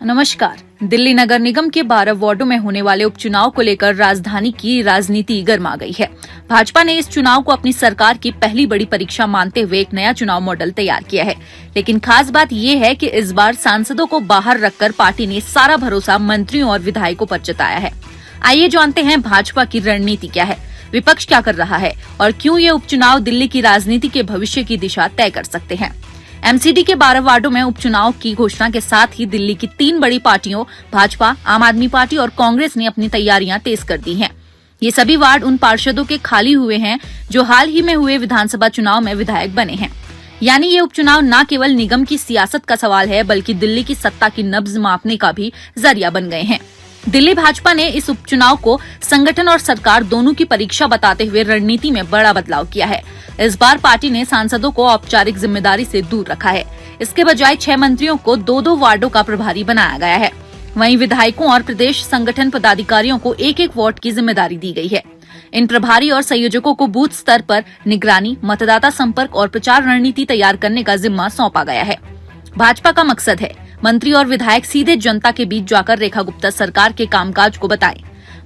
नमस्कार। दिल्ली नगर निगम के 12 वार्डों में होने वाले उपचुनाव को लेकर राजधानी की राजनीति गर्मा गई है। भाजपा ने इस चुनाव को अपनी सरकार की पहली बड़ी परीक्षा मानते हुए एक नया चुनाव मॉडल तैयार किया है। लेकिन खास बात ये है कि इस बार सांसदों को बाहर रखकर पार्टी ने सारा भरोसा मंत्रियों और विधायकों पर जताया है। आइए जानते हैं भाजपा की रणनीति क्या है, विपक्ष क्या कर रहा है और क्यों ये उपचुनाव दिल्ली की राजनीति के भविष्य की दिशा तय कर सकते हैं। एमसीडी के 12 वार्डों में उपचुनाव की घोषणा के साथ ही दिल्ली की 3 बड़ी पार्टियों भाजपा, आम आदमी पार्टी और कांग्रेस ने अपनी तैयारियां तेज कर दी हैं। ये सभी वार्ड उन पार्षदों के खाली हुए हैं जो हाल ही में हुए विधानसभा चुनाव में विधायक बने हैं। यानी ये उपचुनाव न केवल निगम की सियासत का सवाल है बल्कि दिल्ली की सत्ता की नब्ज मापने का भी जरिया बन गए हैं। दिल्ली भाजपा ने इस उपचुनाव को संगठन और सरकार दोनों की परीक्षा बताते हुए रणनीति में बड़ा बदलाव किया है। इस बार पार्टी ने सांसदों को औपचारिक जिम्मेदारी से दूर रखा है। इसके बजाय 6 मंत्रियों को 2-2 वार्डों का प्रभारी बनाया गया है। वहीं विधायकों और प्रदेश संगठन पदाधिकारियों को 1-1 वार्ड की जिम्मेदारी दी गई है। इन प्रभारी और संयोजकों को बूथ स्तर पर निगरानी, मतदाता संपर्क और प्रचार रणनीति तैयार करने का जिम्मा सौंपा गया है। भाजपा का मकसद है मंत्री और विधायक सीधे जनता के बीच जाकर रेखा गुप्ता सरकार के कामकाज को बताएं।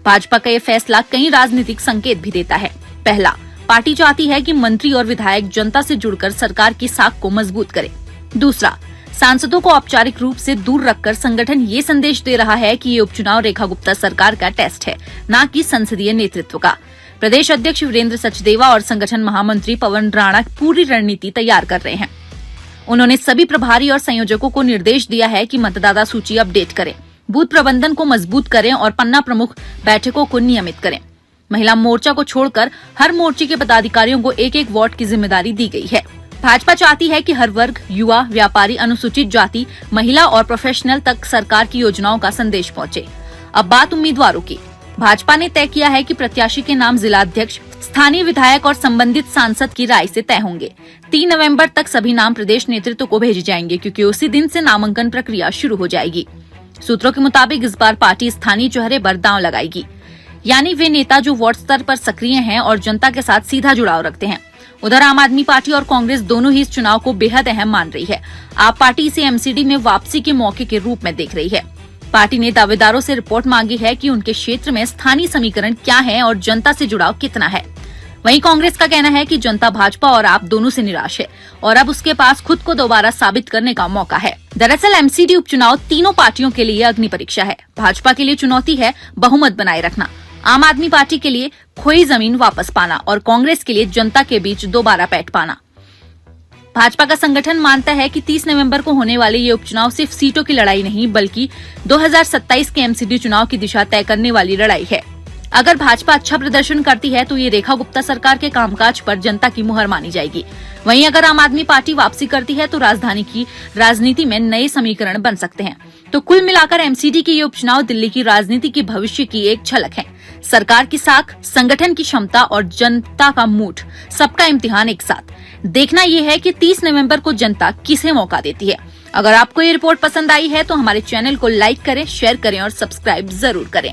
भाजपा का ये फैसला कई राजनीतिक संकेत भी देता है। पहला, पार्टी चाहती है कि मंत्री और विधायक जनता से जुड़कर सरकार की साख को मजबूत करें। दूसरा, सांसदों को औपचारिक रूप से दूर रखकर संगठन ये संदेश दे रहा है कि ये उपचुनाव रेखा गुप्ता सरकार का टेस्ट है, न कि संसदीय नेतृत्व का। प्रदेश अध्यक्ष वीरेंद्र सचदेवा और संगठन महामंत्री पवन राणा पूरी रणनीति तैयार कर रहे हैं। उन्होंने सभी प्रभारी और संयोजकों को निर्देश दिया है कि मतदाता सूची अपडेट करें, बूथ प्रबंधन को मजबूत करें और पन्ना प्रमुख बैठकों को नियमित करें। महिला मोर्चा को छोड़कर हर मोर्चे के पदाधिकारियों को 1-1 वार्ड की जिम्मेदारी दी गई है। भाजपा चाहती है कि हर वर्ग, युवा, व्यापारी, अनुसूचित जाति, महिला और प्रोफेशनल तक सरकार की योजनाओं का संदेश पहुंचे। अब बात उम्मीदवारों की। भाजपा ने तय किया है कि प्रत्याशी के नाम जिलाध्यक्ष, स्थानीय विधायक और संबंधित सांसद की राय से तय होंगे। 3 नवंबर तक सभी नाम प्रदेश नेतृत्व को भेजे जाएंगे क्योंकि उसी दिन से नामांकन प्रक्रिया शुरू हो जाएगी। सूत्रों के मुताबिक इस बार पार्टी स्थानीय चेहरे पर दांव लगाएगी, यानी वे नेता जो वार्ड स्तर पर सक्रिय हैं और जनता के साथ सीधा जुड़ाव रखते हैं। उधर आम आदमी पार्टी और कांग्रेस दोनों ही इस चुनाव को बेहद अहम मान रही है। आप पार्टी इसे एमसीडी में वापसी के मौके के रूप में देख रही है। पार्टी ने दावेदारों से रिपोर्ट मांगी है कि उनके क्षेत्र में स्थानीय समीकरण क्या है और जनता से जुड़ाव कितना है। वहीं कांग्रेस का कहना है कि जनता भाजपा और आप दोनों से निराश है और अब उसके पास खुद को दोबारा साबित करने का मौका है। दरअसल एमसीडी उपचुनाव तीनों पार्टियों के लिए अग्नि परीक्षा है। भाजपा के लिए चुनौती है बहुमत बनाए रखना, आम आदमी पार्टी के लिए खोई जमीन वापस पाना और कांग्रेस के लिए जनता के बीच दोबारा पैठ पाना। भाजपा का संगठन मानता है कि 30 नवंबर को होने वाले ये उपचुनाव सिर्फ सीटों की लड़ाई नहीं बल्कि 2027 के एमसीडी चुनाव की दिशा तय करने वाली लड़ाई है। अगर भाजपा अच्छा प्रदर्शन करती है तो ये रेखा गुप्ता सरकार के कामकाज पर जनता की मुहर मानी जाएगी। वहीं अगर आम आदमी पार्टी वापसी करती है तो राजधानी की राजनीति में नए समीकरण बन सकते हैं। तो कुल मिलाकर एमसीडी के ये उपचुनाव दिल्ली की राजनीति की भविष्य की एक झलक है। सरकार की साख, संगठन की क्षमता और जनता का मूड, सबका इम्तिहान एक साथ। देखना यह है कि 30 नवंबर को जनता किसे मौका देती है। अगर आपको ये रिपोर्ट पसंद आई है तो हमारे चैनल को लाइक करें, शेयर करें और सब्सक्राइब जरूर करें।